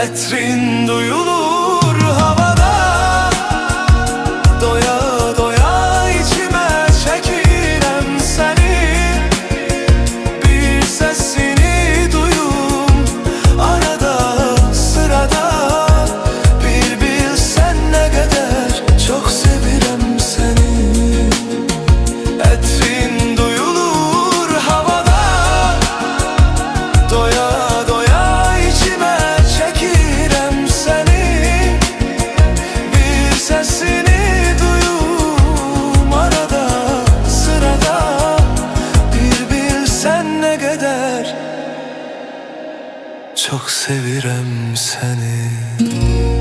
Etrin duyulur havada, doya doya içime çekirem seni. Bir sesini duyum arada sırada, bir bilsen ne kadar çok sevirem seni. Etrin duyulur havada, doya doya içime çekirem seni. Bir sesini duyum arada sırada, bir bilsen ne kadar çok sevirem seni.